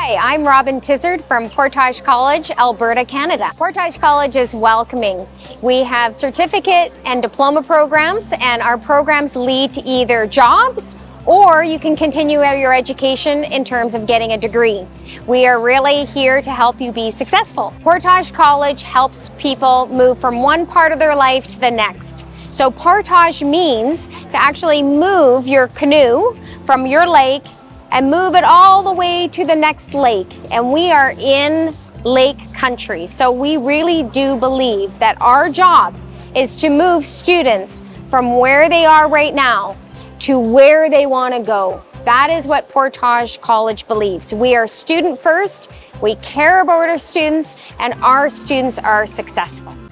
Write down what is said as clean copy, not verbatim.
Hi, I'm Robin Tizard from Portage College, Alberta, Canada. Portage College is welcoming. We have certificate and diploma programs, and our programs lead to either jobs or you can continue your education in terms of getting a degree. We are really here to help you be successful. Portage College helps people move from one part of their life to the next. So portage means to actually move your canoe from your lake and move it all the way to the next lake. And we are in lake country. So we really do believe that our job is to move students from where they are right now to where they want to go. That is what Portage College believes. We are student first, we care about our students, and our students are successful.